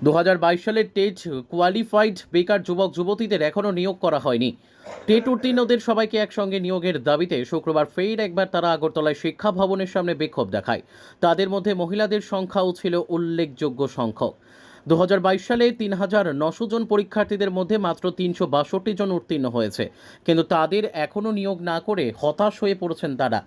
2022 সালের TET qualified বেকার যুবক যুবতীদের এখনও নিয়োগ করা হয়নি। টেট উত্তীর্ণদের সবাইকে একসঙ্গে নিয়োগের দাবিতে শুক্রবার ফের একবার তারা আগরতলায় শিক্ষা ভবনের সামনে বিক্ষোভ দেখায়। তাদের মধ্যে মহিলাদের সংখ্যাও ছিল উল্লেখযোগ্য সংখ্যক। 2022 সালে 3,900 জন পরীক্ষার্থীদের মধ্যে মাত্র 362 জন উত্তীর্ণ হয়েছে, কিন্তু তাদের এখনও নিয়োগ না করে হতাশ হয়ে পড়েছেন তারা।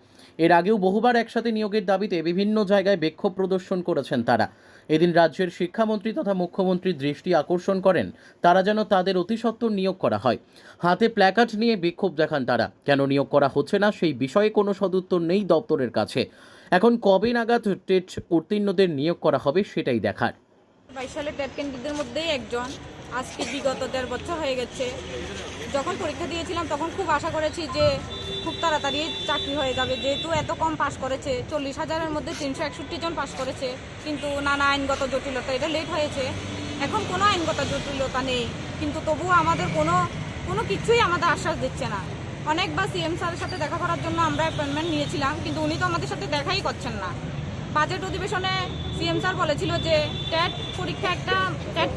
এর আগেও বহুবার একসাথে নিয়োগের দাবিতে বিভিন্ন জায়গায় বিক্ষোভ প্রদর্শন করেছেন তারা। এদিন রাজ্যের শিক্ষামন্ত্রী তথা মুখ্যমন্ত্রীর দৃষ্টি আকর্ষণ করেন তারা যেন তাদের অতিসত্বর নিয়োগ করা হয়। হাতে প্ল্যাকার্ড নিয়ে বিক্ষোভ দেখান তারা। কেন নিয়োগ করা হচ্ছে না সেই বিষয়ে কোনো সদুত্তর নেই দপ্তরের কাছে। এখন কবে নাগাদ টেট উত্তীর্ণদের নিয়োগ করা হবে সেটাই দেখার। 22 সালে টেট কেন্দ্রীদের মধ্যেই একজন। আজকে বিগত 1.5 বছর হয়ে গেছে। যখন পরীক্ষা দিয়েছিলাম তখন খুব আশা করেছি যে খুব তাড়াতাড়ি চাকরি হয়ে যাবে, যেহেতু এত কম পাস করেছে। 40,000-এর মধ্যে 361 জন পাস করেছে, কিন্তু নানা আইনগত জটিলতা এটা লেট হয়েছে। এখন কোনো আইনগত জটিলতা নেই, কিন্তু তবুও আমাদের কোনো কিছুই আমাদের আশ্বাস দিচ্ছে না। অনেকবার সিএম স্যারের সাথে দেখা করার জন্য আমরা অ্যাপয়েন্টমেন্ট নিয়েছিলাম, কিন্তু উনি তো আমাদের সাথে দেখাই করছেন না। বাজেট অধিবেশনে সিএম স্যার বলেছিল যে টেট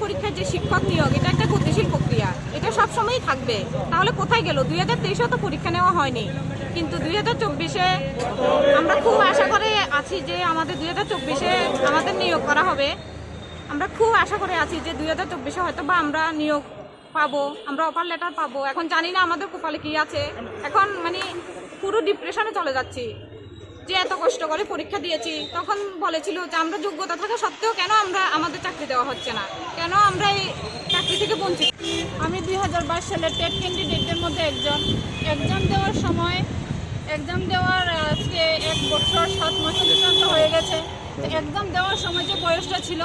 পরীক্ষার যে শিক্ষক নিয়োগ এটা একটা গতিশীল প্রক্রিয়া, এটা সবসময়ই থাকবে। তাহলে কোথায় গেল? 2023-এও তো পরীক্ষা নেওয়া হয়নি, কিন্তু 2024-এ আমরা খুব আশা করে আছি যে আমাদের 2024-এ আমাদের নিয়োগ করা হবে। আমরা খুব আশা করে আছি যে 2024-এ হয়তো বা আমরা নিয়োগ পাবো, আমরা অফার লেটার পাবো। এখন জানি না আমাদের কপালে কি আছে। এখন পুরো ডিপ্রেশনে চলে যাচ্ছি যে এত কষ্ট করে পরীক্ষা দিয়েছি। তখন বলেছিল যে আমরা যোগ্যতা থাকা সত্ত্বেও কেন আমাদের চাকরি দেওয়া হচ্ছে না, কেন আমরা এই চাকরি থেকে বঞ্চিত। আমি 2022 সালের টেট ক্যান্ডিডেটদের মধ্যে এক্সাম দেওয়ার আজকে 1 বছর 7 মাস অতিক্রান্ত হয়ে গেছে। এক্সাম দেওয়ার সময় যে বয়সটা ছিল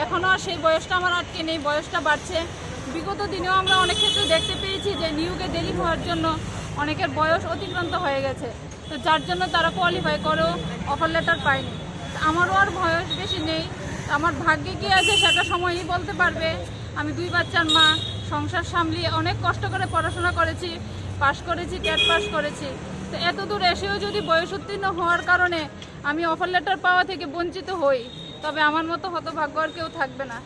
এখনও আর সেই বয়সটা আমার আটকে নেই, বয়সটা বাড়ছে। বিগত দিনেও আমরা অনেক ক্ষেত্রে দেখতে পেয়েছি যে নিয়োগে দেরি হওয়ার জন্য অনেকের বয়স অতিক্রান্ত হয়ে গেছে, তো যার জন্য তারা কোয়ালিফাই করেও অফার লেটার পায়নি। আমারও আর বয়স বেশি নেই, আমার ভাগ্যে কী আছে সেটা সময়ই বলতে পারবে। আমি 2 বাচ্চার মা, সংসার সামলিয়ে অনেক কষ্ট করে পড়াশোনা করেছি, পাশ করেছি, টেট পাস করেছি। তো এত দূর এসেও যদি বয়স উত্তীর্ণ হওয়ার কারণে আমি অফার লেটার পাওয়া থেকে বঞ্চিত হই, তবে আমার মতো হতভাগ্য আর কেউ থাকবে না।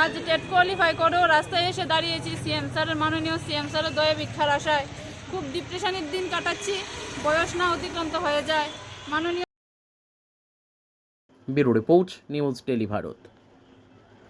আজ টেট কোয়ালিফাই করেও রাস্তায় এসে দাঁড়িয়েছি সিএম স্যারের, মাননীয় সিএম স্যারের দয়া ভিক্ষার আশায়। খুব ডিপ্রেশনের দিন কাটাচ্ছি, বয়স না অতিক্রান্ত হয়ে যায়। মাননীয় bureau report, news tele Bharat.